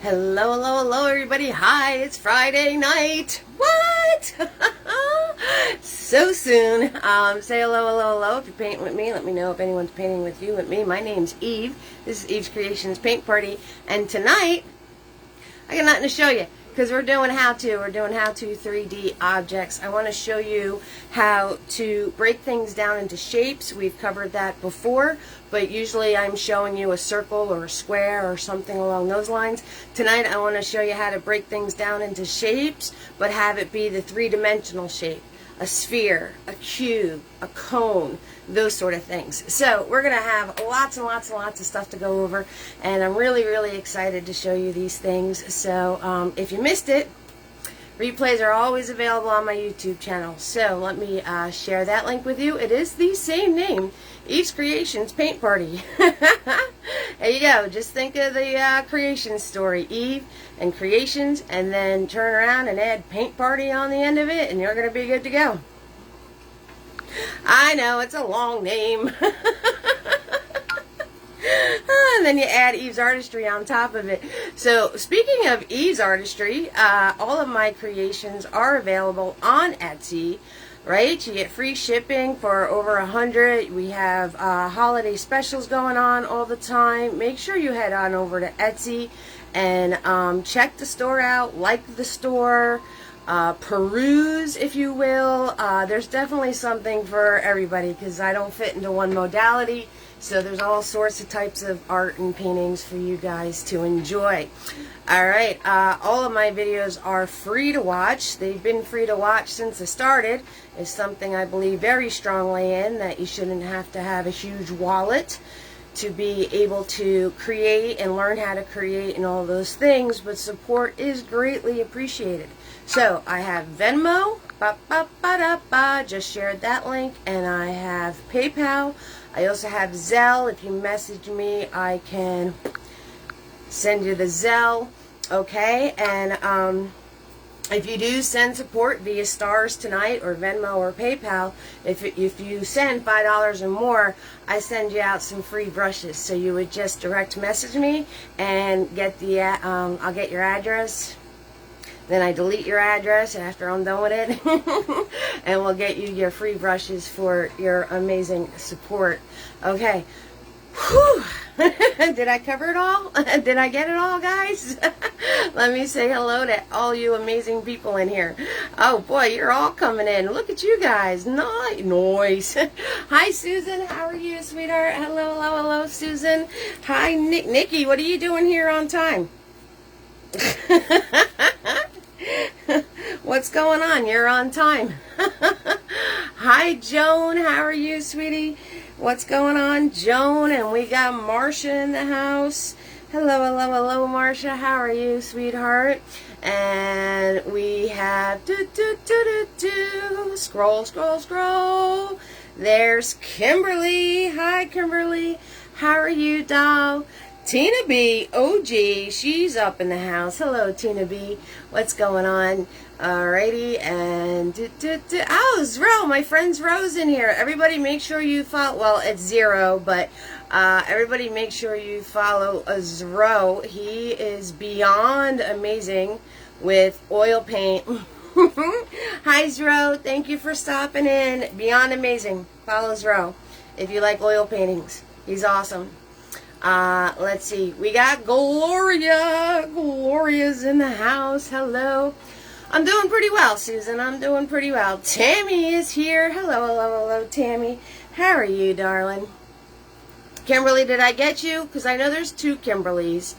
Hello, hello, hello, everybody. Hi, it's Friday night. What? So soon. Say hello, hello, hello. If you're painting with me, let me know if anyone's painting with you, with me. My name's Eve. This is Eve's Creations Paint Party. And tonight, I got nothing to show you because we're doing how-to. We're doing how-to 3D objects. I want to show you how to break things down into shapes. We've covered that before, but usually I'm showing you a circle or a square or something along those lines. Tonight I want to show you how to break things down into shapes, but have it be the three-dimensional shape. A sphere, a cube, a cone, those sort of things. So we're going to have lots and lots and lots of stuff to go over, and I'm really, really excited to show you these things. So if you missed it, replays are always available on my YouTube channel. So let me share that link with you. It is the same name, Eve's Creations Paint Party. There you go. Just think of the creation story, Eve and Creations, and then turn around and add Paint Party on the end of it, and you're going to be good to go. I know, it's a long name. And then you add Eve's Artistry on top of it. So speaking of Eve's Artistry, all of my creations are available on Etsy, right? You get free shipping for over 100. We have holiday specials going on all the time. Make sure you head on over to Etsy and check the store out, like the store, peruse, if you will. There's definitely something for everybody because I don't fit into one modality. So there's all sorts of types of art and paintings for you guys to enjoy. Alright, all of my videos are free to watch. They've been free to watch since I started. It's something I believe very strongly in, that you shouldn't have to have a huge wallet to be able to create and learn how to create and all those things, but support is greatly appreciated. So I have Venmo, just shared that link, and I have PayPal. I also have Zelle. If you message me, I can send you the Zelle. Okay, and if you do send support via Stars Tonight or Venmo or PayPal, if you send $5 or more, I send you out some free brushes. So you would just direct message me and get the I'll get your address. Then I delete your address after I'm done with it. And we'll get you your free brushes for your amazing support. Okay. Whew. Did I cover it all? Did I get it all, guys? Let me say hello to all you amazing people in here. Oh boy, you're all coming in. Look at you guys. Noise. Hi, Susan. How are you, sweetheart? Hello, hello, hello, Susan. Hi, Nikki. What are you doing here on time? What's going on? You're on time. Hi, Joan. How are you, sweetie? What's going on, Joan? And we got Marcia in the house. Hello, hello, hello, Marcia. How are you, sweetheart? And we have scroll, scroll, scroll. There's Kimberly. Hi, Kimberly. How are you, doll? Tina B, OG, she's up in the house. Hello, Tina B. What's going on? Alrighty, and oh, Zro, my friend Zro's in here. Everybody make sure you follow, well, it's Zero, but everybody make sure you follow Zro. He is beyond amazing with oil paint. Hi, Zro. Thank you for stopping in. Beyond amazing. Follow Zro if you like oil paintings. He's awesome. Let's see. We got Gloria. Gloria's in the house. Hello. I'm doing pretty well, Susan. I'm doing pretty well. Tammy is here. Hello, hello, hello, Tammy. How are you, darling? Kimberly, did I get you? Because I know there's two Kimberlys.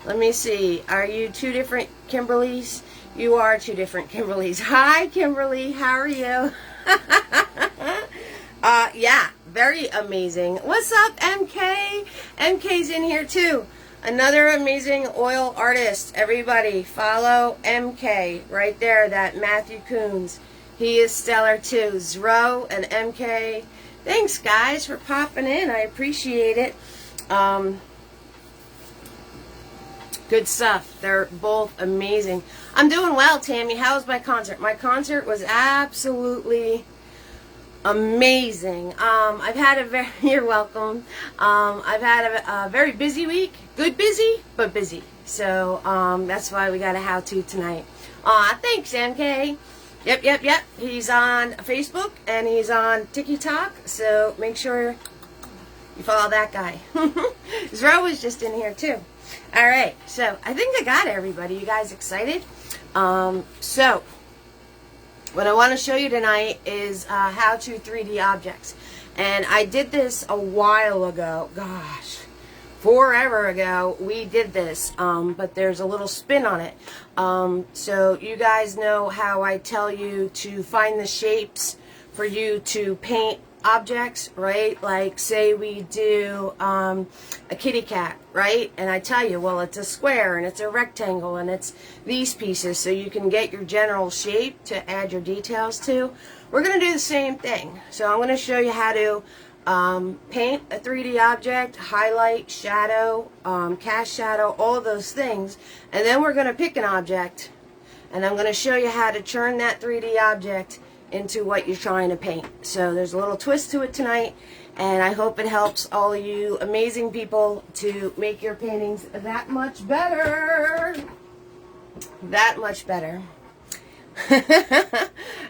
Let me see. Are you two different Kimberlys? You are two different Kimberlys. Hi, Kimberly. How are you? Yeah, very amazing. What's up, MK? MK's in here too. Another amazing oil artist. Everybody follow MK right there, that Matthew Coons. He is stellar too. Zro and MK. Thanks, guys, for popping in. I appreciate it. Good stuff. They're both amazing. I'm doing well, Tammy. How was my concert? My concert was absolutely Amazing. I've had a very, you're welcome. I've had a very busy week. Good busy, but busy. So that's why we got a how-to tonight. Thanks, MK. Yep. He's on Facebook and he's on TikTok. So make sure you follow that guy. Zro was just in here too. All right. So I think I got everybody. You guys excited? So what I want to show you tonight is how to 3D objects. And I did this a while ago. Gosh, forever ago we did this. But there's a little spin on it. So you guys know how I tell you to find the shapes for you to paint objects, right? Like say we do a kitty cat, right? And I tell you, well, it's a square and it's a rectangle and it's these pieces, so you can get your general shape to add your details to. We're going to do the same thing. So I'm going to show you how to paint a 3D object, highlight, shadow, cast shadow, all of those things. And then we're going to pick an object and I'm going to show you how to turn that 3D object into what you're trying to paint. So there's a little twist to it tonight, and I hope it helps all of you amazing people to make your paintings that much better. That much better.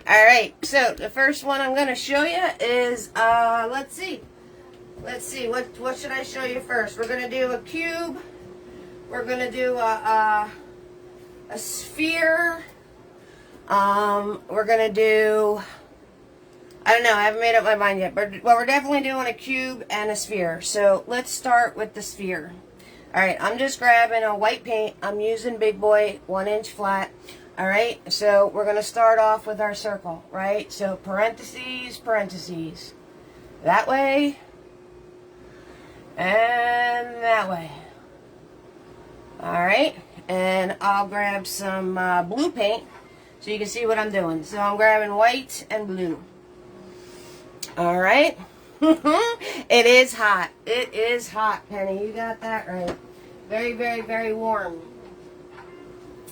Alright, so the first one I'm going to show you is, let's see, what should I show you first? We're going to do a cube, we're going to do a sphere. We're going to do, I don't know, I haven't made up my mind yet, but well, we're definitely doing a cube and a sphere. So let's start with the sphere. Alright, I'm just grabbing a white paint. I'm using Big Boy 1-inch flat. Alright, so we're going to start off with our circle, right? So parentheses, parentheses. That way, and that way. Alright, and I'll grab some blue paint so you can see what I'm doing. So I'm grabbing white and blue. Alright. It is hot. It is hot, Penny. You got that right. Very, very, very warm.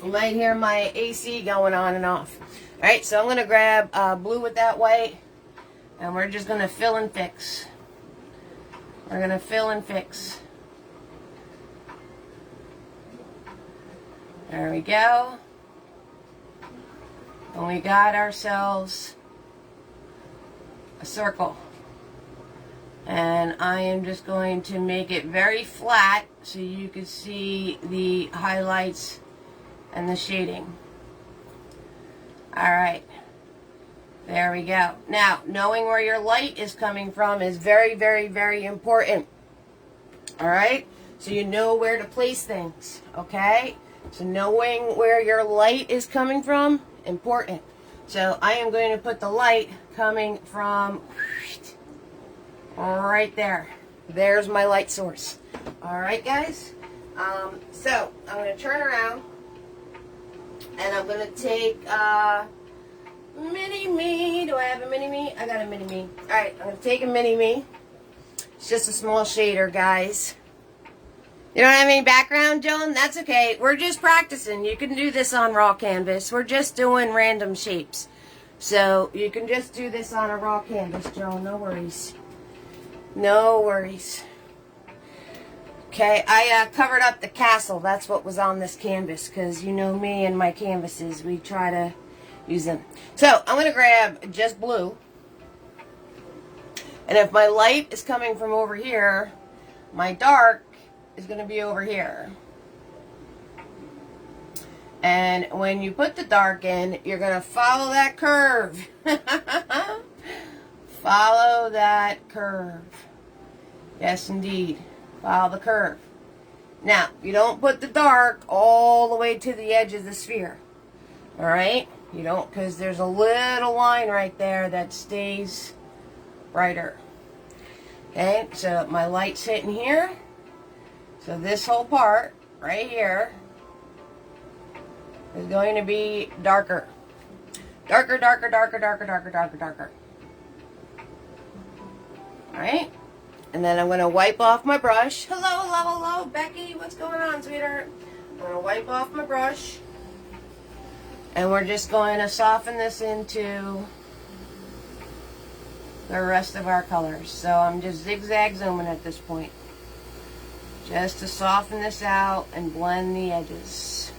You might hear my AC going on and off. Alright, so I'm going to grab blue with that white. And we're just going to fill and fix. We're going to fill and fix. There we go. And we got ourselves a circle. And I am just going to make it very flat so you can see the highlights and the shading. Alright. There we go. Now, knowing where your light is coming from is very, very, very important. Alright? So you know where to place things. Okay? So knowing where your light is coming from, important. So I am going to put the light coming from right there. There's my light source. Alright, guys? So I'm going to turn around and I'm going to take mini-me. Do I have a mini-me? I got a mini-me. Alright, I'm going to take a mini-me. It's just a small shader, guys. You know what I mean? Background, Joan? That's okay. We're just practicing. You can do this on raw canvas. We're just doing random shapes. So you can just do this on a raw canvas, Joan. No worries. No worries. Okay, I covered up the castle. That's what was on this canvas, because you know me and my canvases. We try to use them. So I'm going to grab just blue. And if my light is coming from over here, my dark is going to be over here. And when you put the dark in, you're going to follow that curve. Follow that curve. Yes, indeed. Follow the curve. Now, you don't put the dark all the way to the edge of the sphere. Alright? You don't, because there's a little line right there that stays brighter. Okay, so my light's hitting here. So this whole part right here is going to be darker. Darker, darker, darker, darker, darker, darker, darker. Alright? And then I'm going to wipe off my brush. Hello, hello, hello, Becky. What's going on, sweetheart? I'm going to wipe off my brush. And we're just going to soften this into the rest of our colors. So I'm just zigzag zooming at this point, just to soften this out and blend the edges.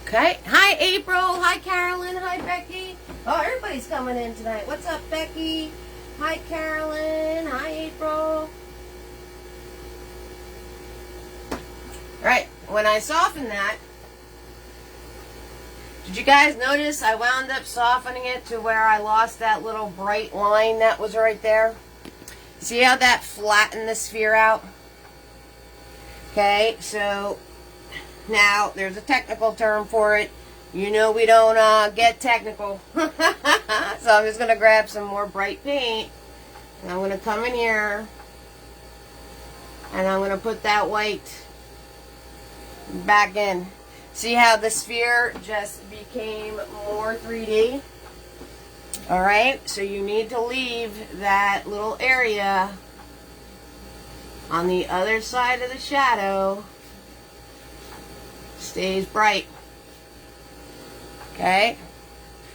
Okay. Hi, April. Hi, Carolyn. Hi, Becky. Oh, everybody's coming in tonight. What's up, Becky? Hi, Carolyn. Hi, April. Right. When I soften that, did you guys notice I wound up softening it to where I lost that little bright line that was right there? See how that flattened the sphere out? Okay, so now there's a technical term for it. You know we don't get technical. So I'm just going to grab some more bright paint. And I'm going to come in here. And I'm going to put that white back in. See how the sphere just became more 3D? Alright, so you need to leave that little area on the other side of the shadow stays bright. Okay?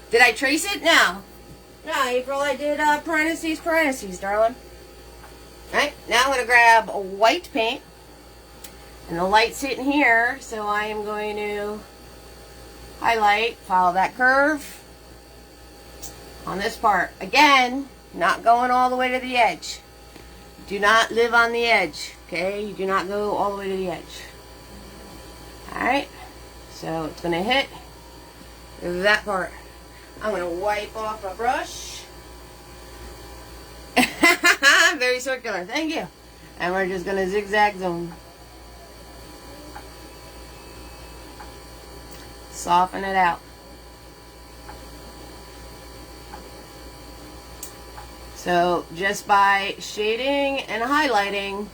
Did I trace it? No. No, April, I did parentheses, darling. Alright, now I'm going to grab a white paint. And the light's hitting here, so I am going to highlight, follow that curve on this part. Again, not going all the way to the edge. Do not live on the edge, okay? You do not go all the way to the edge. Alright, so it's going to hit that part. I'm going to wipe off my brush. Very circular, thank you. And we're just going to zigzag zone. Soften it out. So just by shading and highlighting,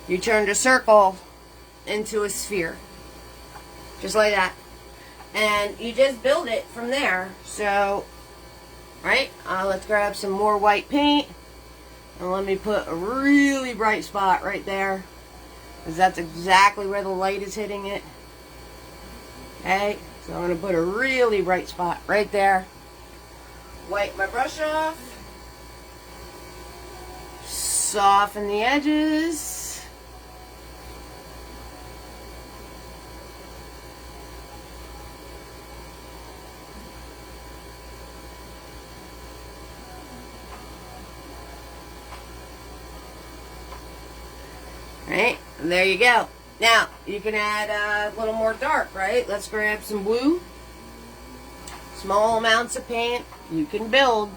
you turned a circle into a sphere. Just like that. And you just build it from there. So, right, let's grab some more white paint. And let me put a really bright spot right there. Because that's exactly where the light is hitting it. Okay, so I'm going to put a really bright spot right there. Wipe my brush off. Soften the edges. Right, and there you go. Now, you can add a little more dark, right? Let's grab some blue. Small amounts of paint. You can build.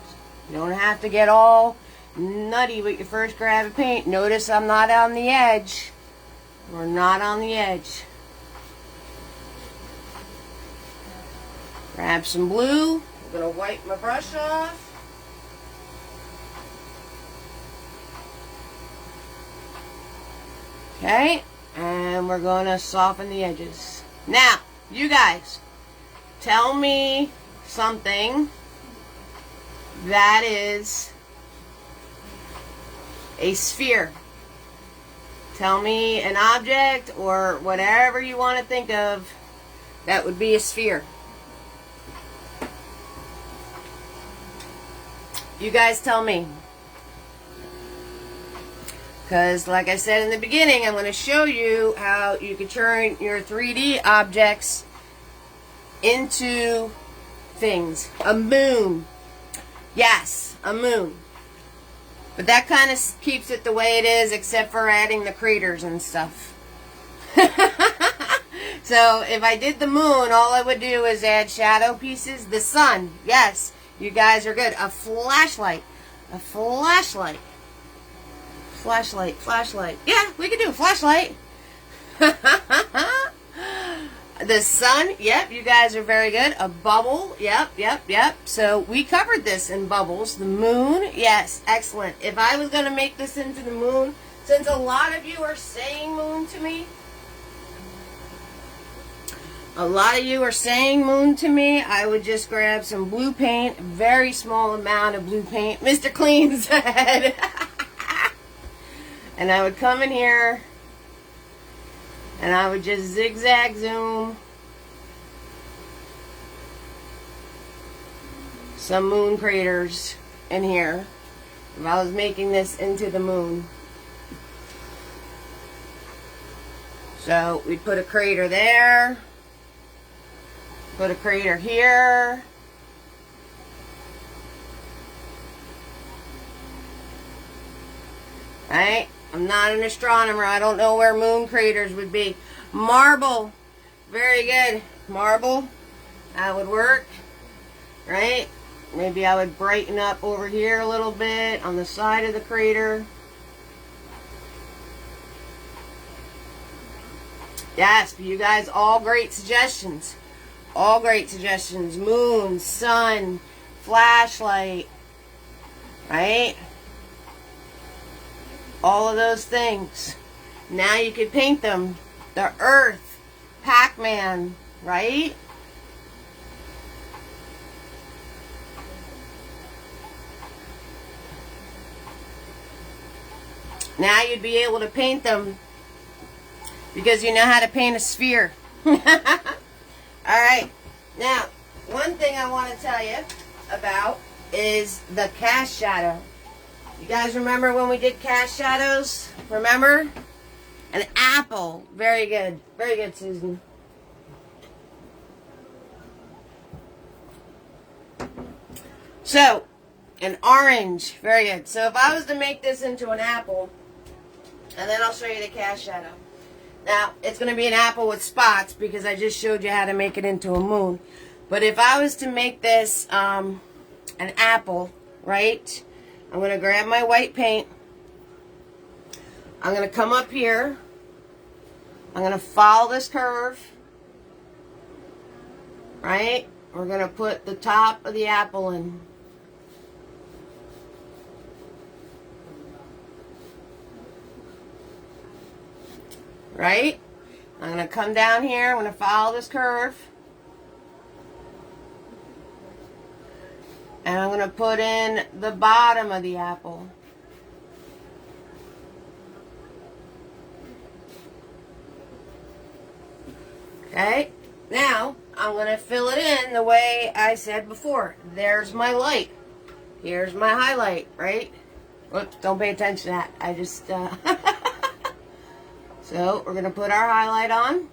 You don't have to get all nutty with your first grab of paint. Notice I'm not on the edge. We're not on the edge. Grab some blue. I'm going to wipe my brush off. Okay. And we're going to soften the edges. Now, you guys, tell me something that is a sphere. Tell me an object or whatever you want to think of that would be a sphere. You guys tell me. Because, like I said in the beginning, I'm going to show you how you can turn your 3D objects into things. A moon. Yes, a moon. But that kind of keeps it the way it is, except for adding the craters and stuff. So, if I did the moon, all I would do is add shadow pieces. The sun. Yes, you guys are good. A flashlight. A flashlight. Flashlight, flashlight. Yeah, we could do a flashlight. The sun, yep, you guys are very good. A bubble, yep. So we covered this in bubbles. The moon, yes, excellent. If I was going to make this into the moon, since a lot of you are saying moon to me, I would just grab some blue paint, a very small amount of blue paint. Mr. Clean said. And I would come in here And I would just zigzag zoom some moon craters in here if I was making this into the moon. So we'd put a crater there, put a crater here, right? I'm not an astronomer. I don't know where moon craters would be. Marble, very good. Marble, that would work, right? Maybe I would brighten up over here a little bit on the side of the crater. Yes, you guys, all great suggestions. All great suggestions. Moon, sun, flashlight, right? All of those things. Now you could paint them. The Earth, Pac-Man, right? Now you'd be able to paint them because you know how to paint a sphere. Alright, now, one thing I want to tell you about is the cast shadow. You guys remember when we did cast shadows? Remember? An apple. Very good. Very good, Susan. So, an orange. Very good. So if I was to make this into an apple, and then I'll show you the cast shadow. Now, it's going to be an apple with spots because I just showed you how to make it into a moon. But if I was to make this an apple, right? I'm going to grab my white paint. I'm going to come up here. I'm going to follow this curve. Right? We're going to put the top of the apple in. Right? I'm going to come down here. I'm going to follow this curve. And I'm going to put in the bottom of the apple. Okay? Now, I'm going to fill it in the way I said before. There's my light. Here's my highlight, right? Whoops, don't pay attention to that. I just... So, we're going to put our highlight on.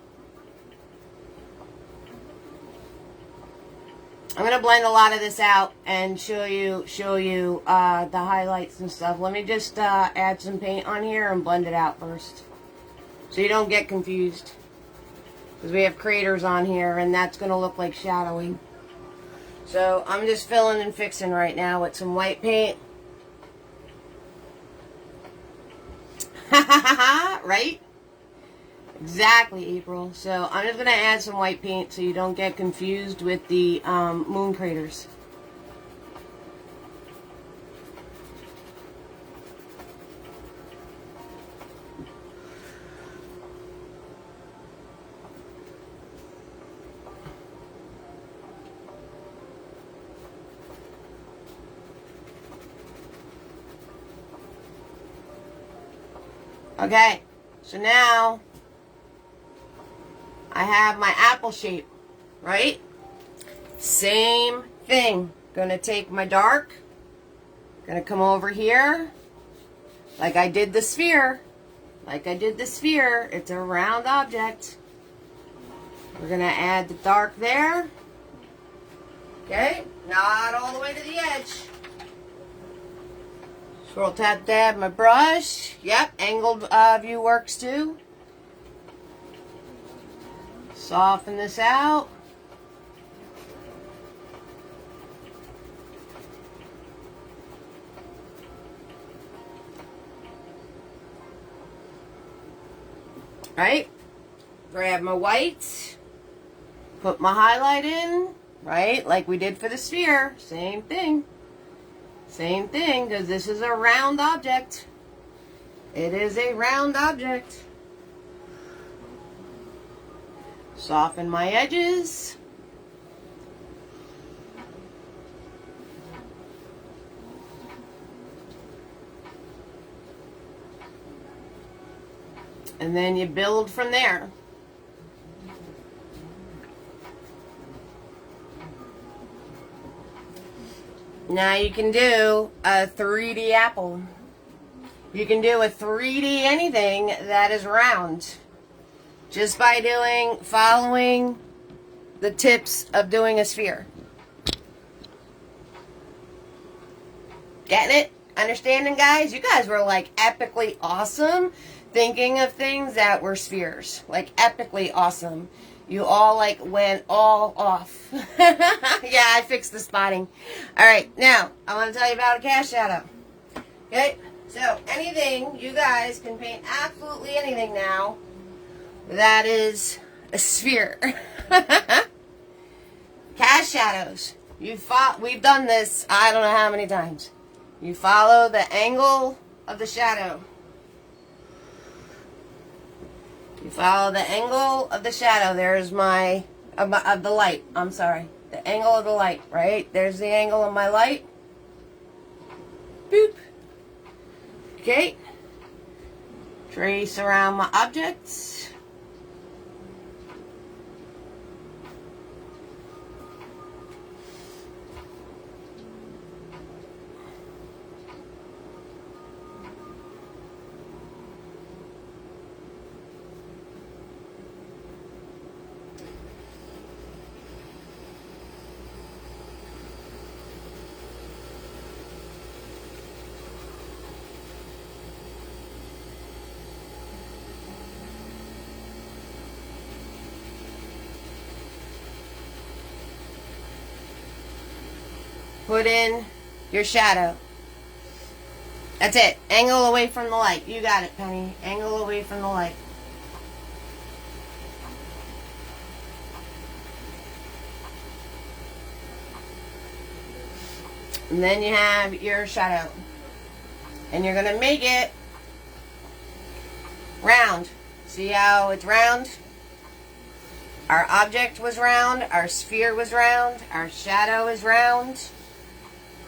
I'm going to blend a lot of this out and show you the highlights and stuff. Let me just add some paint on here and blend it out first, so you don't get confused. Because we have craters on here and that's going to look like shadowing. So, I'm just filling and fixing right now with some white paint. Right? Exactly, April. So I'm just going to add some white paint so you don't get confused with the moon craters. Okay, so now I have my apple shape, right? Same thing. Gonna take my dark, gonna come over here, like I did the sphere. It's a round object. We're gonna add the dark there. Okay, not all the way to the edge. Swirl, tap, dab my brush. Yep, angled view works too. Soften this out. Right? Grab my white. Put my highlight in. Right? Like we did for the sphere. Same thing. Same thing, because this is a round object. It is a round object. Soften my edges. And then you build from there. Now you can do a 3D apple. You can do a 3D anything that is round just by following the tips of doing a sphere. Getting it? Understanding, guys? You guys were like epically awesome thinking of things that were spheres. Like epically awesome. You all like went all off. Yeah, I fixed the spotting. Alright, now I want to tell you about a cast shadow. Okay? So anything, you guys can paint absolutely anything now that is a sphere. Cast shadows. We've done this I don't know how many times. You follow the angle of the shadow. You follow the angle of the shadow. There's of the light. I'm sorry. The angle of the light, right? There's the angle of my light. Boop. Okay. Trace around my objects. Put in your shadow. That's it. Angle away from the light. You got it, Penny. Angle away from the light. And then you have your shadow. And you're going to make it round. See how it's round? Our object was round. Our sphere was round. Our shadow is round.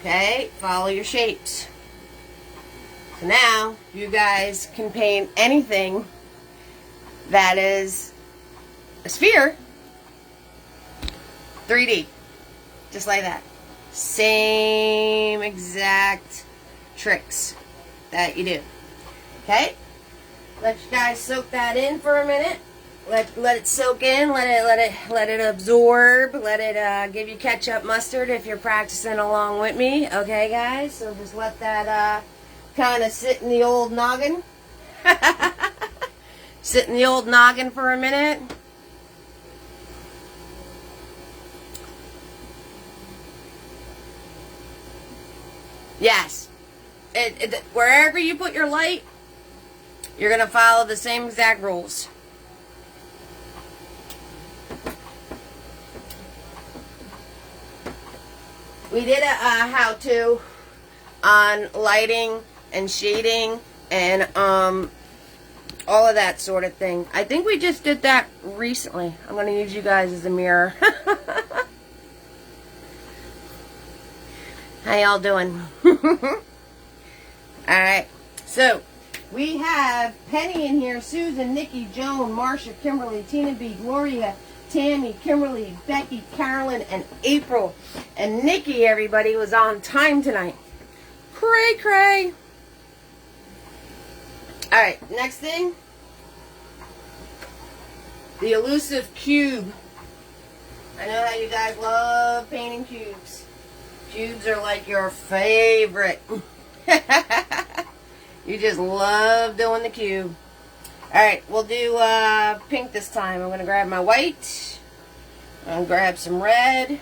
Okay, follow your shapes. So now, you guys can paint anything that is a sphere 3D. Just like that. Same exact tricks that you do. Okay? Let you guys soak that in for a minute. Let it soak in, let it absorb, let it give you ketchup mustard if you're practicing along with me. Okay, guys? So just let that kind of sit in the old noggin. Sit in the old noggin for a minute. Yes. Wherever you put your light, you're going to follow the same exact rules. We did a how-to on lighting and shading and all of that sort of thing. I think we just did that recently. I'm going to use you guys as a mirror. How y'all doing? Alright, so we have Penny in here, Susan, Nikki, Joan, Marcia, Kimberly, Tina B, Gloria, Tammy, Kimberly, Becky, Carolyn, and April. And Nikki, everybody, was on time tonight. Cray, cray. Alright, next thing. The elusive cube. I know how you guys love painting cubes. Cubes are like your favorite. You just love doing the cube. Alright, we'll do pink this time. I'm going to grab my white. I'm going to grab some red.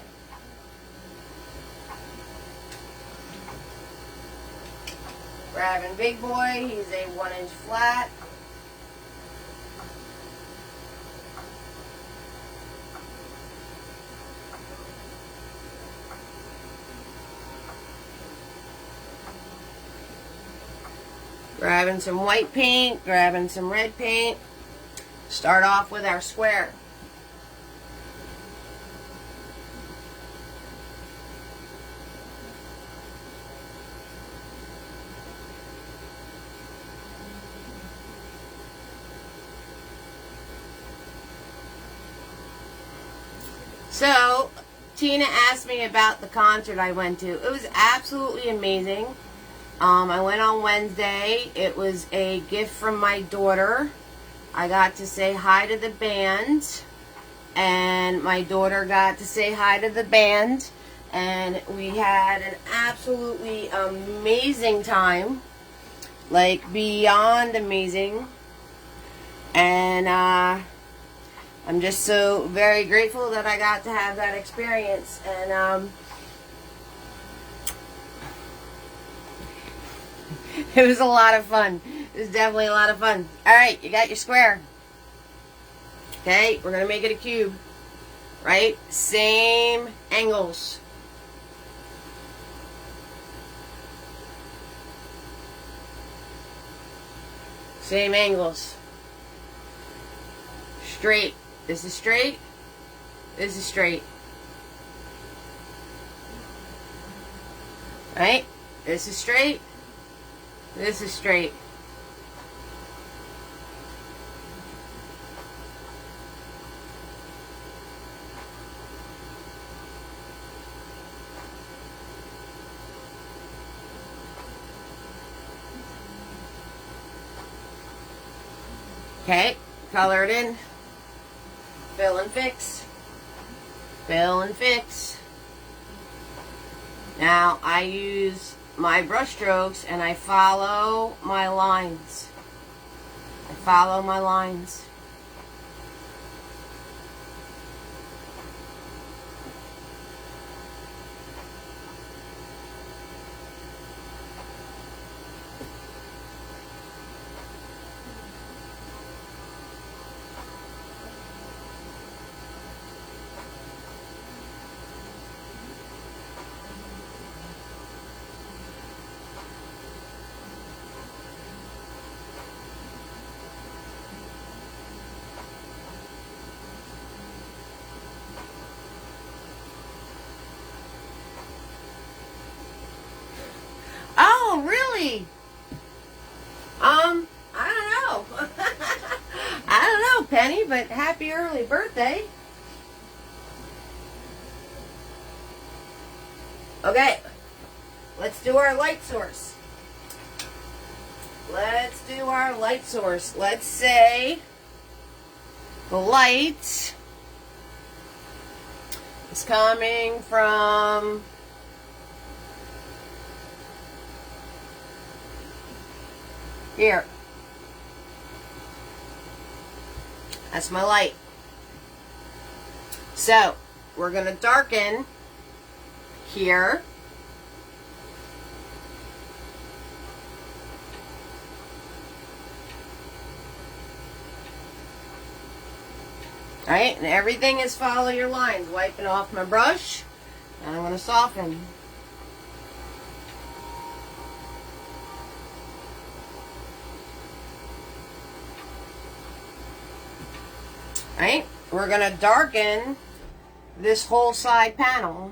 Grabbing Big Boy. He's a 1-inch flat. Grabbing some white paint, grabbing some red paint. Start off with our square. So, Tina asked me about the concert I went to. It was absolutely amazing. I went on Wednesday. It was a gift from my daughter. I got to say hi to the band, and my daughter got to say hi to the band, and we had an absolutely amazing time, like beyond amazing. And I'm just so very grateful that I got to have that experience. And it was a lot of fun. It was definitely a lot of fun. Alright, you got your square. Okay, we're going to make it a cube. Right? Same angles. Same angles. Straight. This is straight. This is straight. Right? This is straight. This is straight. Okay, color it in. Fill and fix. Fill and fix. Now I use my brush strokes and I follow my lines. I follow my lines. Oh, really? I don't know. I don't know, Penny, but happy early birthday. Okay, let's do our light source. Let's do our light source. Let's say the light is coming from here. That's my light. So, we're going to darken here. Alright, and everything is follow your lines. Wiping off my brush, and I'm going to soften. Right? We're going to darken this whole side panel.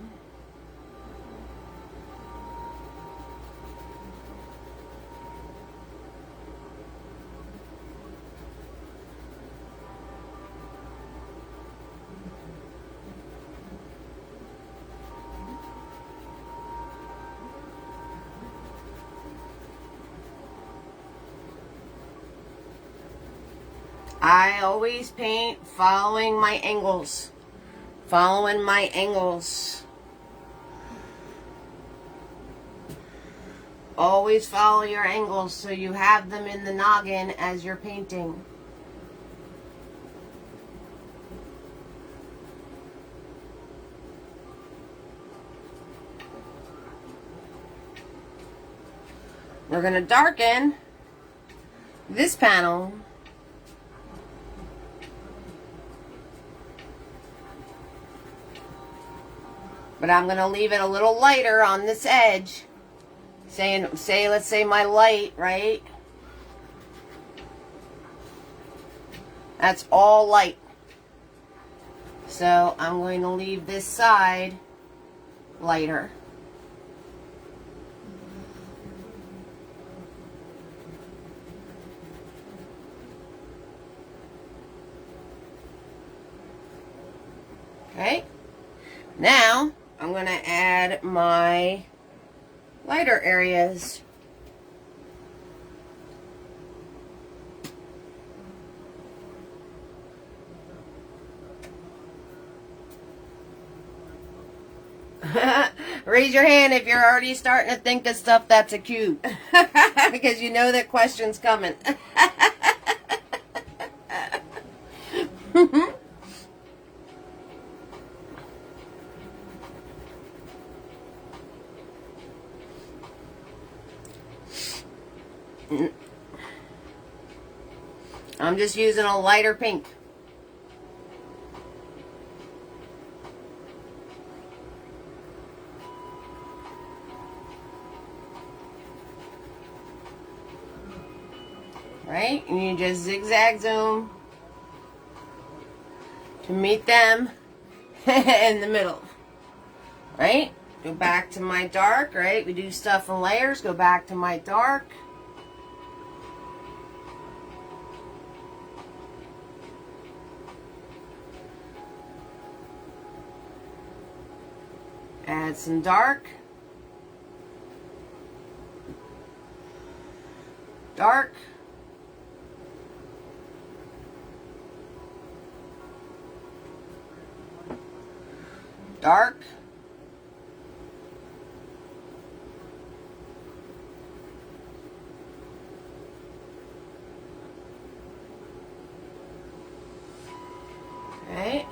I always paint following my angles. Following my angles. Always follow your angles so you have them in the noggin as you're painting. We're going to darken this panel. But I'm going to leave it a little lighter on this edge. Let's say my light, right? That's all light. So I'm going to leave this side lighter. Okay. Now going to add my lighter areas. Raise your hand if you're already starting to think of stuff that's a cube. Because you know that question's coming. I'm just using a lighter pink. Right? And you just zigzag zoom to meet them in the middle. Right? Go back to my dark, right? We do stuff in layers. Go back to my dark. Add some dark. Dark. Dark. Right?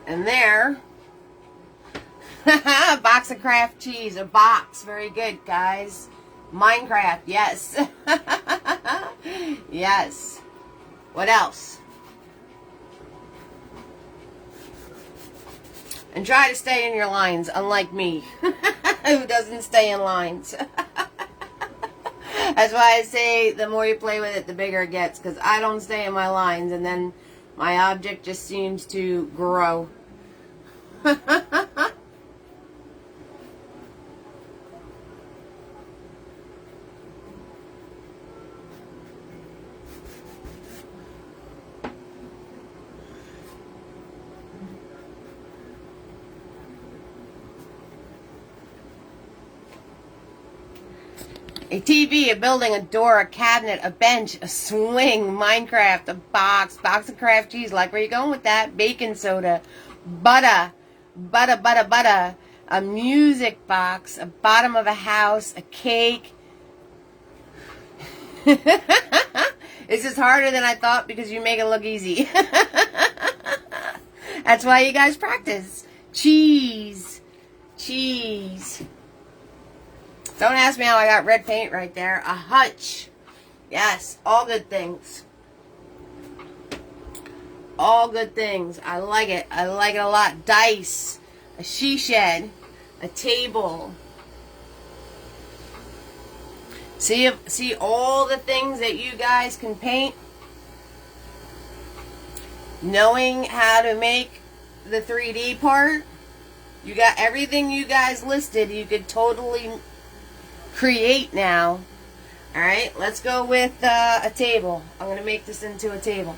And there, a box of Kraft cheese, a box. Very good, guys. Minecraft, yes. Yes. What else? And try to stay in your lines, unlike me, who doesn't stay in lines. That's why I say the more you play with it, the bigger it gets, because I don't stay in my lines, and then my object just seems to grow. A TV, a building, a door, a cabinet, a bench, a swing, Minecraft, a box of Kraft cheese. Like where you going with that? Baking soda, butter, a music box, a bottom of a house, a cake. This is harder than I thought because you make it look easy. That's why you guys practice. Cheese. Don't ask me how I got red paint right there. A hutch. Yes, all good things. All good things. I like it. I like it a lot. Dice. A she shed. A table. See all the things that you guys can paint? Knowing how to make the 3D part? You got everything you guys listed. You could totally create now. Alright, let's go with a table. I'm going to make this into a table.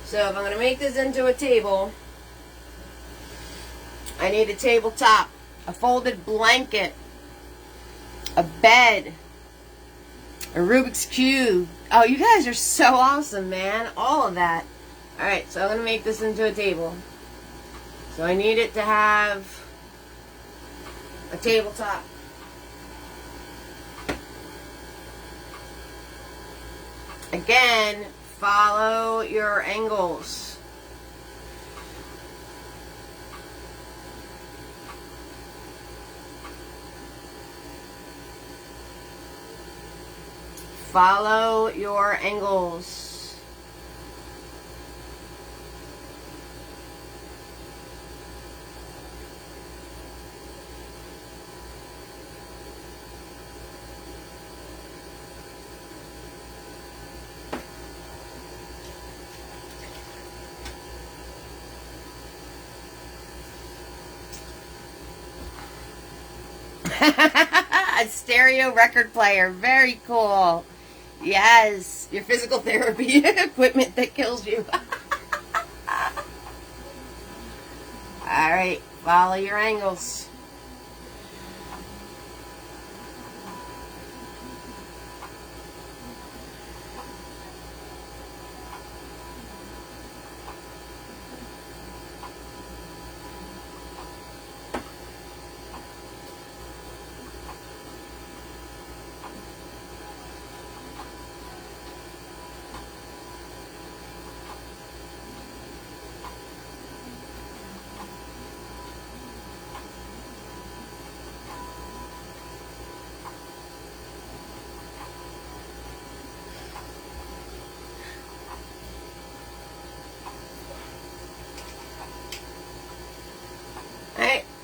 So if I'm going to make this into a table, I need a tabletop, a folded blanket, a bed, a Rubik's Cube. Oh, you guys are so awesome, man. All of that. Alright, so I'm going to make this into a table. So I need it to have a tabletop. Again, follow your angles. Follow your angles. A stereo record player. Very cool. Yes. Your physical therapy equipment that kills you. Alright. Follow your angles.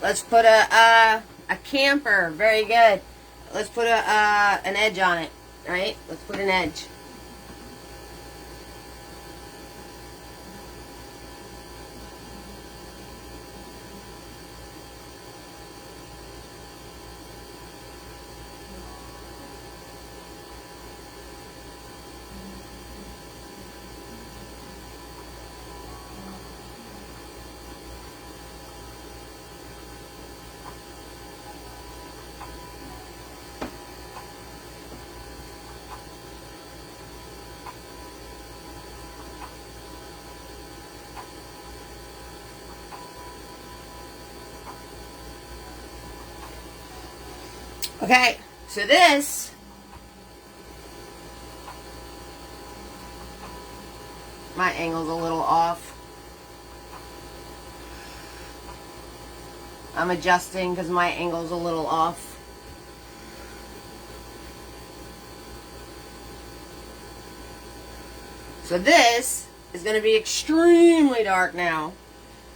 Let's put a camper. Very good. Let's put an edge on it. Right? Let's put an edge. Okay, so this my angle's a little off. I'm adjusting because my angle's a little off. So this is going to be extremely dark now.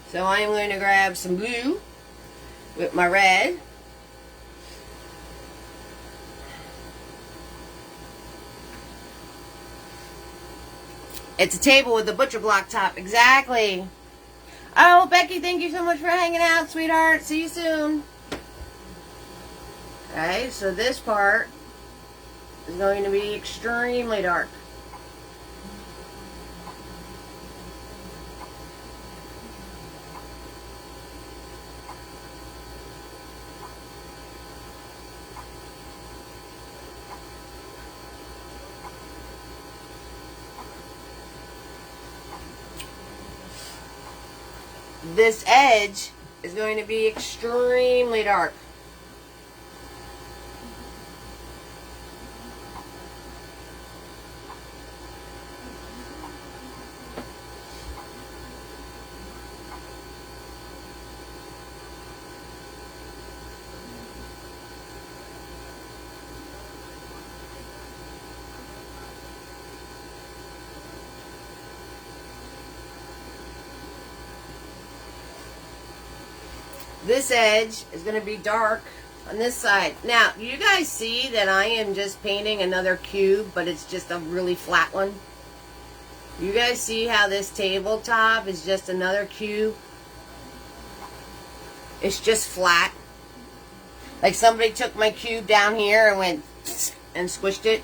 So I am going to grab some blue with my red. It's a table with a butcher block top. Exactly. Oh, Becky, thank you so much for hanging out, sweetheart. See you soon. Okay, so this part is going to be extremely dark. This edge is going to be extremely dark. This edge is going to be dark on this side. Now, you guys see that I am just painting another cube, but it's just a really flat one? You guys see how this tabletop is just another cube? It's just flat. Like somebody took my cube down here and went and squished it.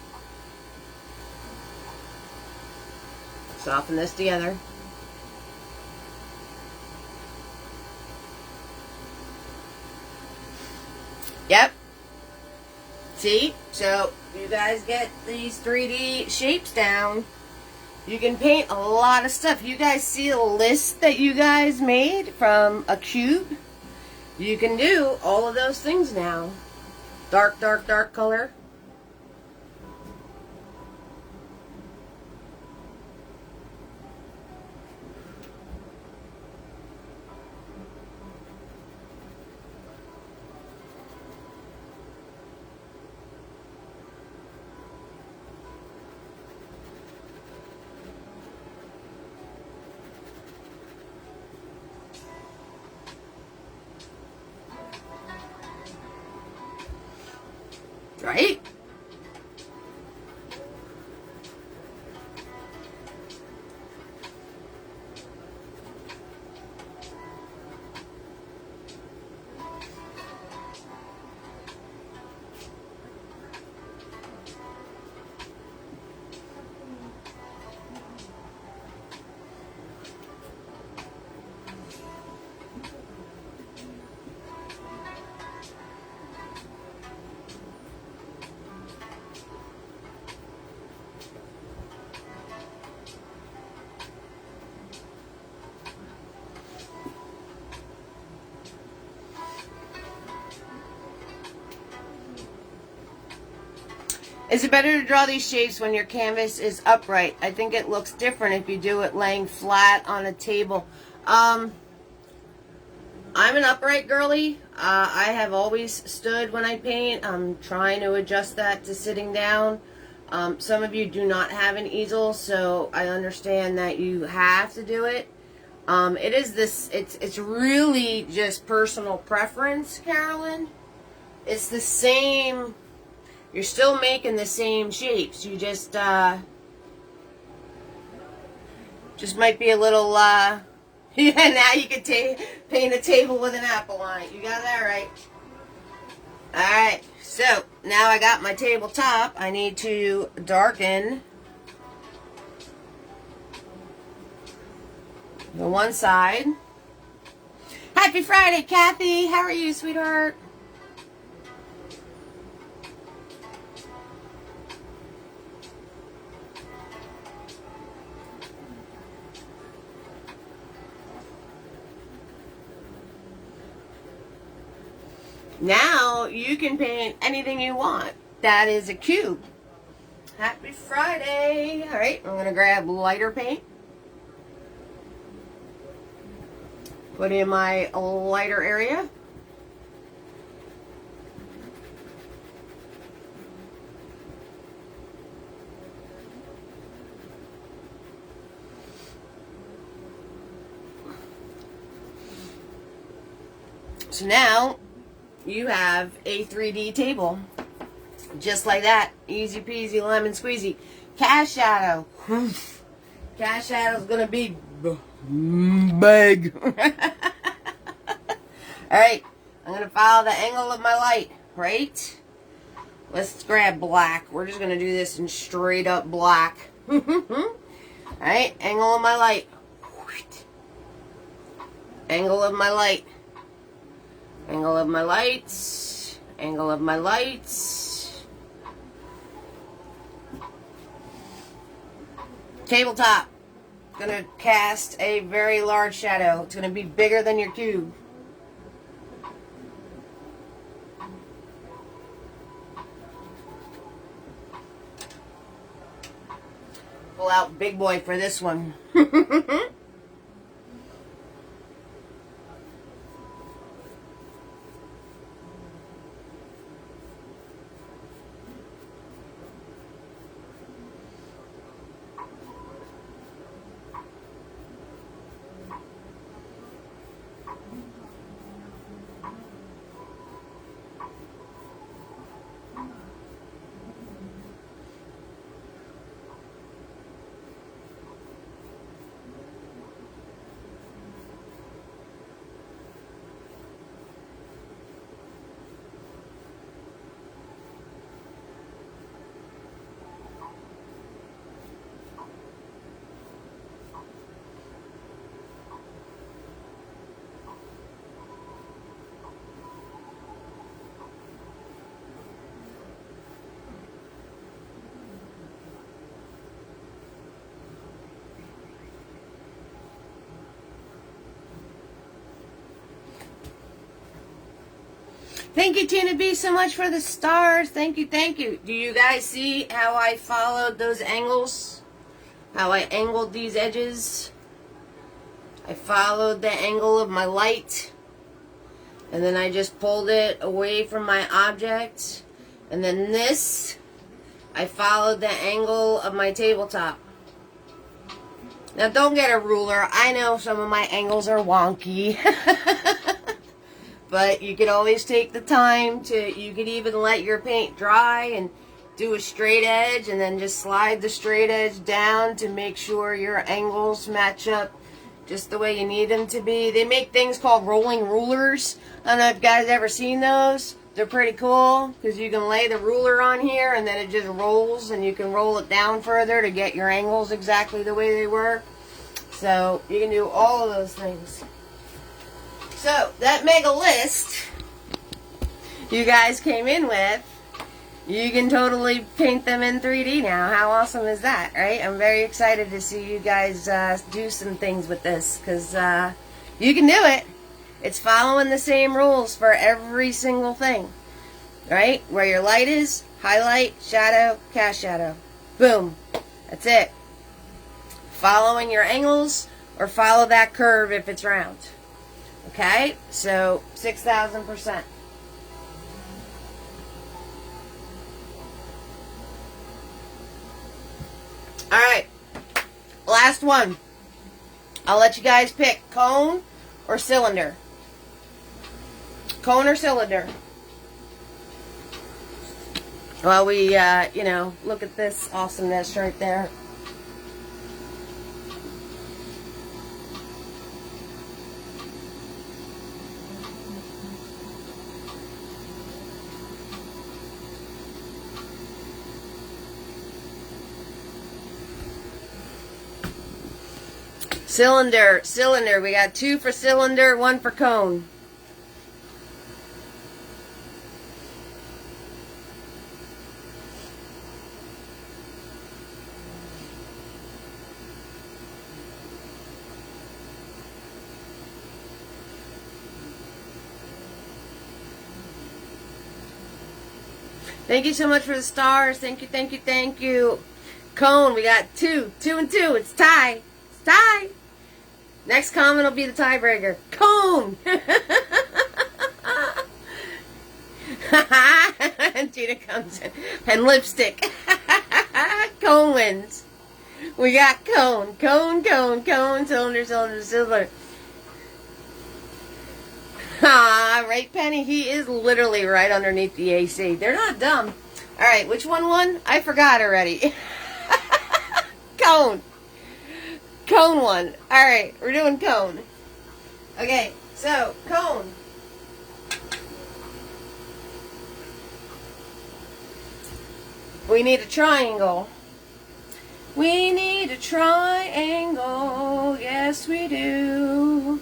Soften this together. Yep. See? So, you guys get these 3D shapes down. You can paint a lot of stuff. You guys see the list that you guys made from a cube? You can do all of those things now. Dark, dark, dark color. Right? Is it better to draw these shapes when your canvas is upright? I think it looks different if you do it laying flat on a table. I'm an upright girly. I have always stood when I paint. I'm trying to adjust that to sitting down. Some of you do not have an easel, so I understand that you have to do it. It is this, it's really just personal preference, Carolyn. It's the same, you're still making the same shapes. You just might be a little, yeah, now you can paint a table with an apple on it. You got that right. Alright, so now I got my tabletop. I need to darken the one side. Happy Friday, Kathy. How are you, sweetheart? Now you can paint anything you want. That is a cube. Happy Friday. All right, I'm going to grab lighter paint. Put in my lighter area. So now you have a 3D table. Just like that. Easy peasy lemon squeezy. Cast shadow. Cast shadow is going to be big. Alright. I'm going to follow the angle of my light. Right? Let's grab black. We're just going to do this in straight up black. Alright. Angle of my light. Angle of my light. Angle of my lights. Angle of my lights. Tabletop. Gonna cast a very large shadow. It's gonna be bigger than your cube. Pull out big boy for this one. Thank you, Tina B, so much for the stars. Thank you, thank you. Do you guys see how I followed those angles? How I angled these edges? I followed the angle of my light. And then I just pulled it away from my object. And then this, I followed the angle of my tabletop. Now, don't get a ruler. I know some of my angles are wonky. But you could always take the time to, you could even let your paint dry and do a straight edge and then just slide the straight edge down to make sure your angles match up just the way you need them to be. They make things called rolling rulers. I don't know if you guys ever seen those. They're pretty cool because you can lay the ruler on here and then it just rolls and you can roll it down further to get your angles exactly the way they were. So you can do all of those things. So, that mega list you guys came in with, you can totally paint them in 3D now. How awesome is that, right? I'm very excited to see you guys do some things with this, because you can do it. It's following the same rules for every single thing, right? Where your light is, highlight, shadow, cast shadow. Boom. That's it. Following your angles, or follow that curve if it's round. Okay, so 6,000%. All right, last one. I'll let you guys pick cone or cylinder. Cone or cylinder. Well, we, look at this awesomeness right there. Cylinder. We got 2 for cylinder, 1 for cone. Thank you so much for the stars. Thank you. Cone, we got 2 and 2. It's tie. Next comment will be the tiebreaker. Cone. And Gina comes in. And lipstick. Cone wins. We got cone. Cylinder. Ah, right, Penny? He is literally right underneath the AC. They're not dumb. Alright, which one won? I forgot already. Cone. Cone won. Alright, we're doing cone. Okay, so, cone. We need a triangle. We need a triangle. Yes, we do.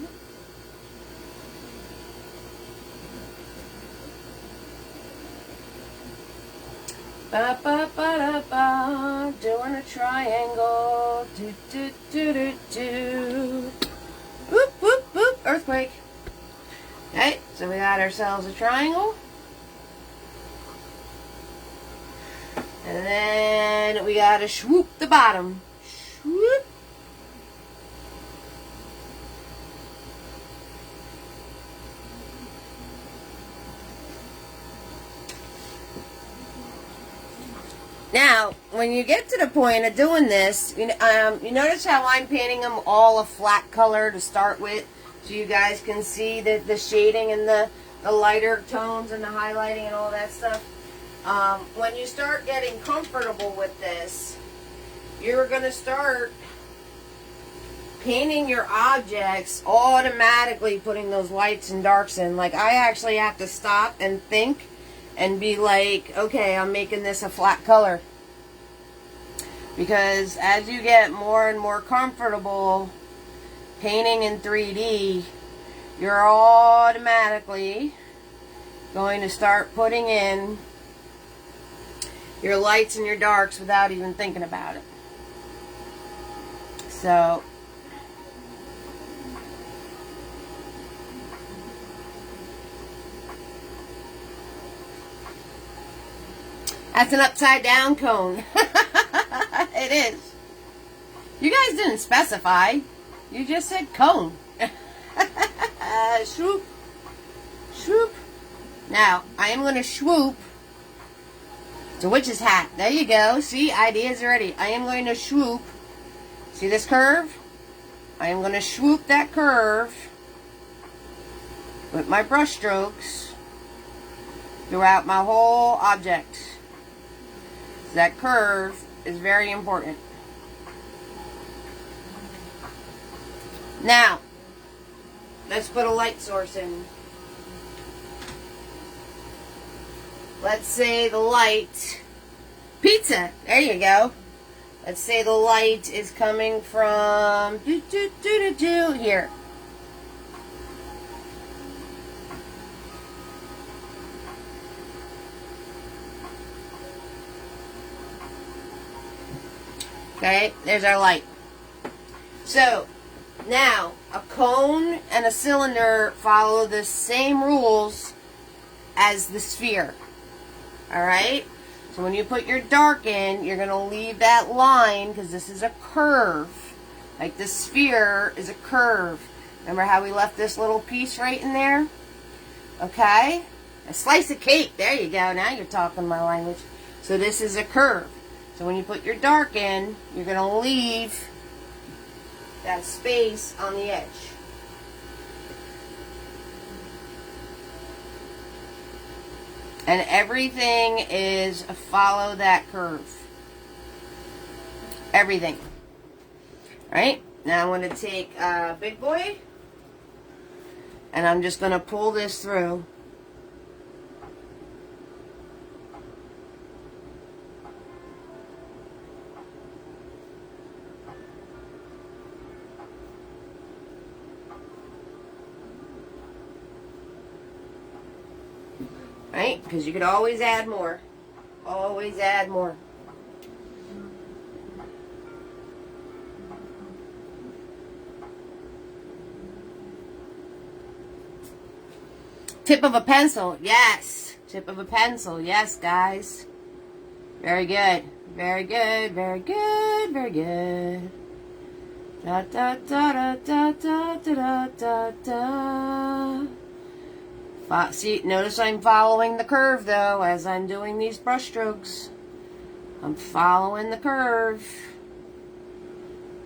Ba ba ba da ba, doing a triangle. Do do do do do. Boop boop boop. Earthquake. Okay, so we got ourselves a triangle, and then we gotta swoop the bottom. Swoop. Now, when you get to the point of doing this, you notice how I'm painting them all a flat color to start with, so you guys can see the shading and the lighter tones and the highlighting and all that stuff. When you start getting comfortable with this, you're going to start painting your objects automatically, putting those lights and darks in. Like, I actually have to stop and think and be like, okay, I'm making this a flat color. Because as you get more and more comfortable painting in 3D, you're automatically going to start putting in your lights and your darks without even thinking about it. So, that's an upside down cone. It is. You guys didn't specify. You just said cone. Swoop. Swoop. Now, I am going to swoop. It's a witch's hat. There you go. See, ideas already. I am going to swoop. See this curve? I am going to swoop that curve with my brush strokes throughout my whole object. That curve is very important. Now, let's put a light source in. Let's say the light, pizza, there you go. Let's say the light is coming from here. Okay, there's our light. So, now, a cone and a cylinder follow the same rules as the sphere. Alright? So when you put your dark in, you're going to leave that line, because this is a curve. Like the sphere is a curve. Remember how we left this little piece right in there? Okay? A slice of cake. There you go. Now you're talking my language. So this is a curve. So when you put your dark in, you're going to leave that space on the edge. And everything is follow that curve. Everything. Right? Now I'm going to take Big Boy. And I'm just going to pull this through. Right? Because you could always add more. Always add more. Tip of a pencil. Yes. Tip of a pencil. Yes, guys. Very good. Very good. Very good. Very good. Da da da da da da da da da. See, notice I'm following the curve, though, as I'm doing these brush strokes. I'm following the curve.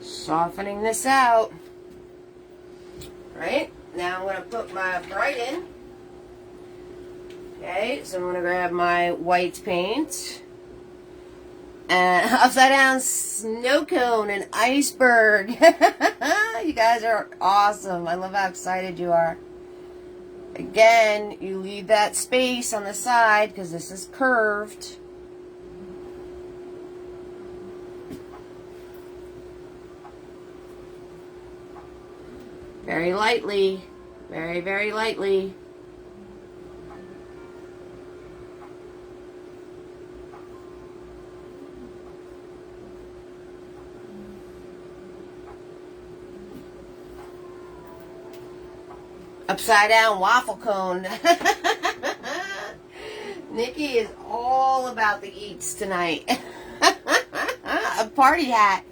Softening this out. Right? Now I'm going to put my bright in. Okay, so I'm going to grab my white paint. And upside down snow cone and iceberg. You guys are awesome. I love how excited you are. Again, you leave that space on the side because this is curved. Very lightly. Very, very lightly. Upside down waffle cone. Nikki is all about the eats tonight. A party hat.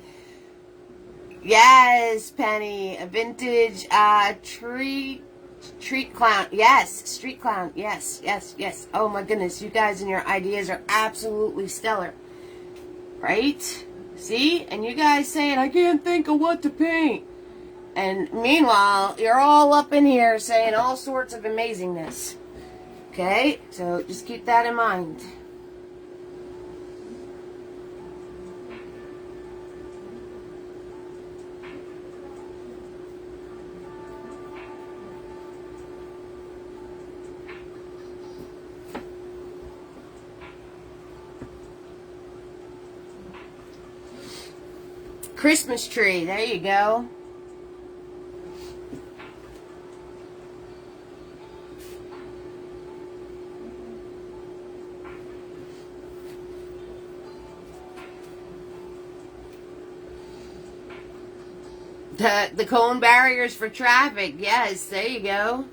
Yes, Penny. A vintage treat clown. Yes, street clown. Yes, yes, yes. Oh my goodness, you guys and your ideas are absolutely stellar. Right? See? And you guys saying, I can't think of what to paint. And meanwhile, you're all up in here saying all sorts of amazingness. Okay? So just keep that in mind. Christmas tree. There you go. The cone barriers for traffic. Yes, there you go.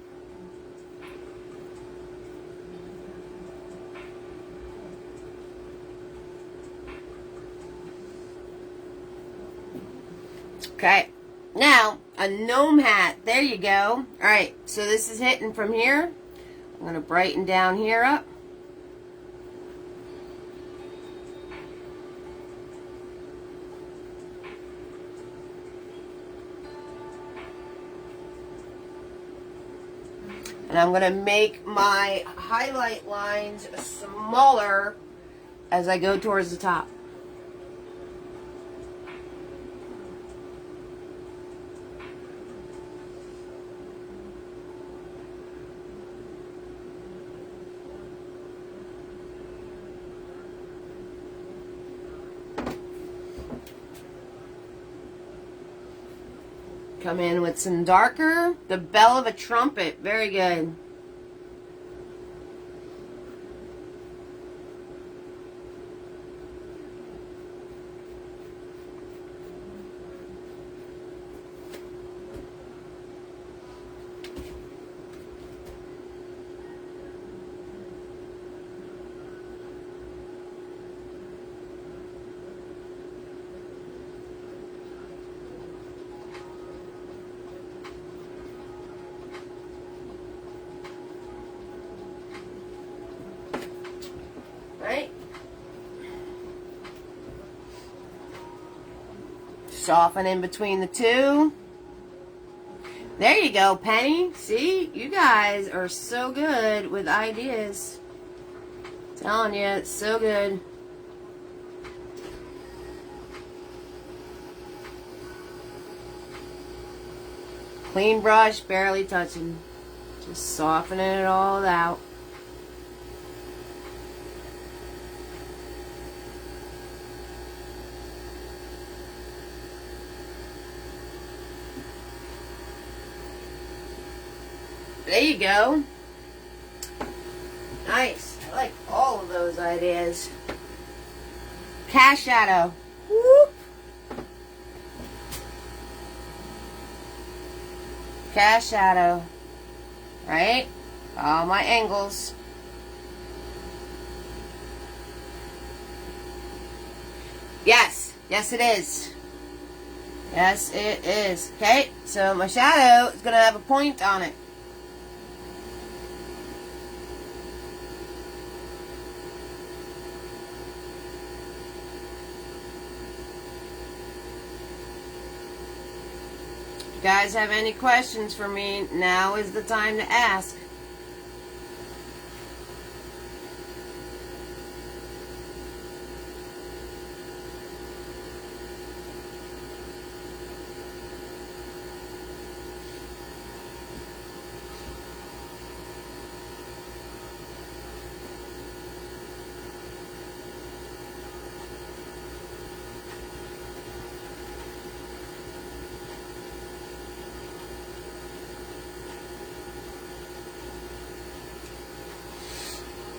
Okay. Now, a gnome hat. There you go. Alright, so this is hitting from here. I'm going to brighten down here up. And I'm going to make my highlight lines smaller as I go towards the top. Come in with some darker. The bell of a trumpet. Very good. soften in between the two. There you go, Penny. See, you guys are so good with ideas. I'm telling you, it's so good. Clean brush, barely touching. Just softening it all out. There you go. Nice. I like all of those ideas. Cast shadow. Whoop. Cast shadow. Right? All my angles. Yes. Yes, it is. Yes, it is. Okay, so my shadow is going to have a point on it. If you guys have any questions for me, now is the time to ask.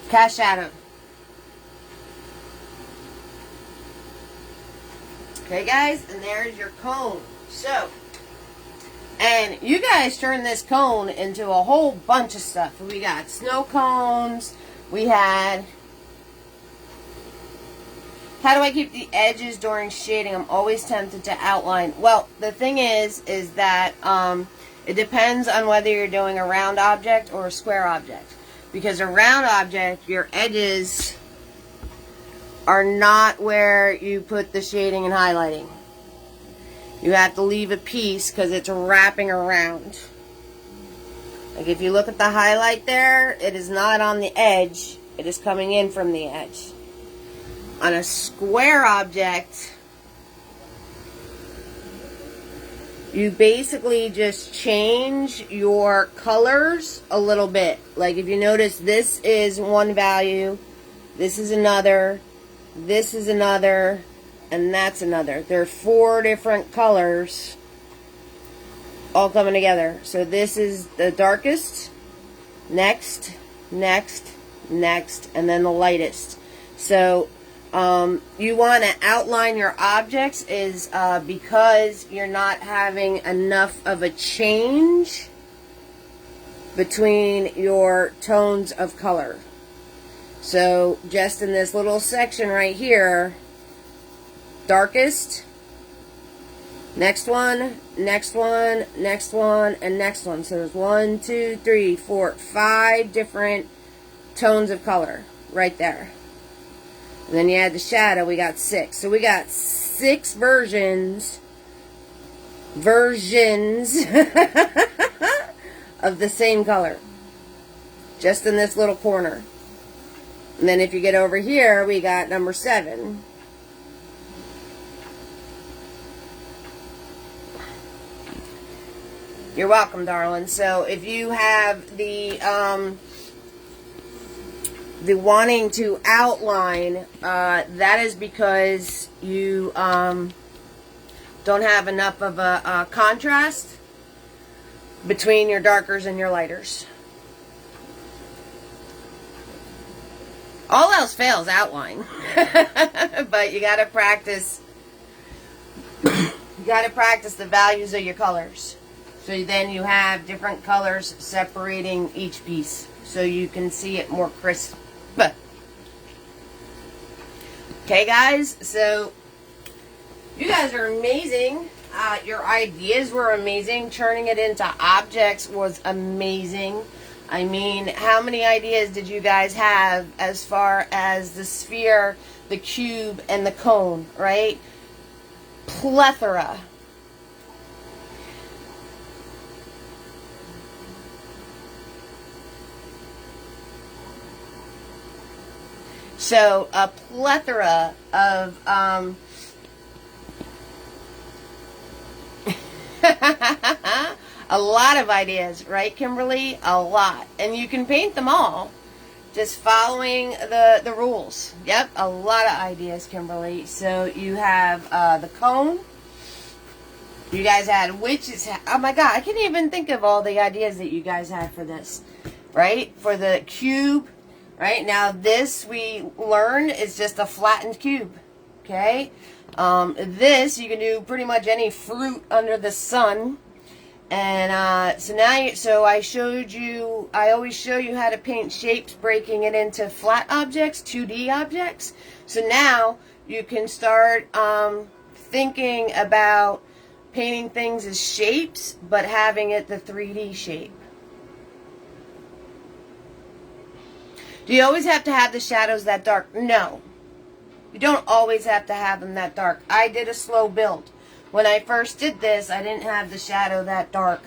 Cast shadow. Okay, guys, and there's your cone. So, and you guys turn this cone into a whole bunch of stuff. We got snow cones. We had... How do I keep the edges during shading? I'm always tempted to outline. Well, the thing is that it depends on whether you're doing a round object or a square object. Because a round object, your edges are not where you put the shading and highlighting. You have to leave a piece because it's wrapping around. Like if you look at the highlight there, it is not on the edge. It is coming in from the edge. On a square object, you basically just change your colors a little bit. Like if you notice, this is one value, this is another, this is another, and that's another. There are 4 different colors all coming together. So this is the darkest, next, next, next, and then the lightest. So you want to outline your objects is because you're not having enough of a change between your tones of color. So just in this little section right here, darkest, next one, next one, next one, and next one. So there's 1, 2, 3, 4, 5 different tones of color right there. And then you add the shadow, we got 6. So we got 6 versions of the same color. Just in this little corner. And then if you get over here, we got number 7. You're welcome, darling. So if you have the wanting to outline, that is because you don't have enough of a contrast between your darkers and your lighters. All else fails outline. But you got to practice. You got to practice the values of your colors. So then you have different colors separating each piece, so you can see it more crisp. Okay, guys, so you guys are amazing. Your ideas were amazing. Turning it into objects was amazing. I mean, how many ideas did you guys have as far as the sphere, the cube, and the cone, right? plethora. So a plethora of a lot of ideas, right, Kimberly? A lot. And you can paint them all just following the rules. Yep, a lot of ideas, Kimberly. So you have the cone. You guys had witches. Oh my God, I can't even think of all the ideas that you guys had for this, right? For the cube, right? Now this we learned is just a flattened cube, okay? This you can do pretty much any fruit under the sun. And so now, so I showed you, I always show you how to paint shapes, breaking it into flat objects, 2D objects. So now you can start thinking about painting things as shapes, but having it the 3D shape. Do you always have to have the shadows that dark? No. You don't always have to have them that dark. I did a slow build. When I first did this, I didn't have the shadow that dark.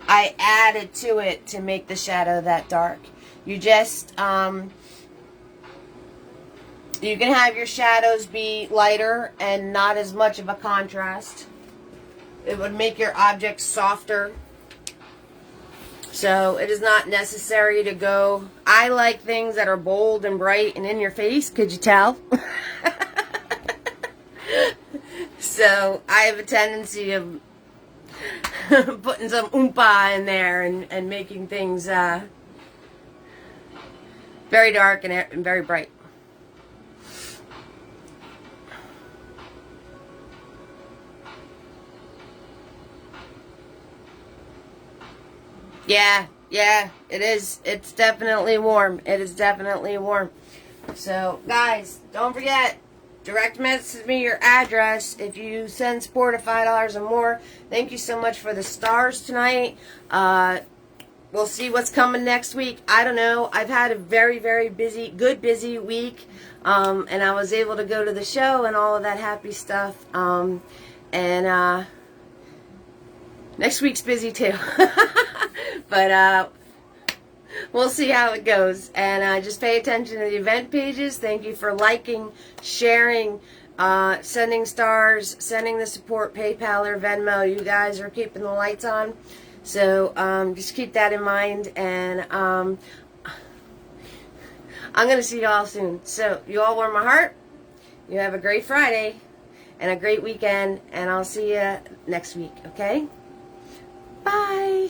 I added to it to make the shadow that dark. You just, you can have your shadows be lighter and not as much of a contrast. It would make your objects softer. So it is not necessary to go, I like things that are bold and bright and in your face. Could you tell? So I have a tendency of putting some oompa in there and making things very dark and very bright. Yeah, it is. It's definitely warm. It is definitely warm. So, guys, don't forget, direct message me your address if you send support of $5 or more. Thank you so much for the stars tonight. We'll see what's coming next week. I don't know. I've had a very, very busy week. And I was able to go to the show and all of that happy stuff. Next week's busy too. But we'll see how it goes. And just pay attention to the event pages. Thank you for liking, sharing, sending stars, sending the support, PayPal or Venmo. You guys are keeping the lights on. So just keep that in mind. And I'm going to see you all soon. So you all warm my heart. You have a great Friday and a great weekend. And I'll see you next week. Okay? Bye.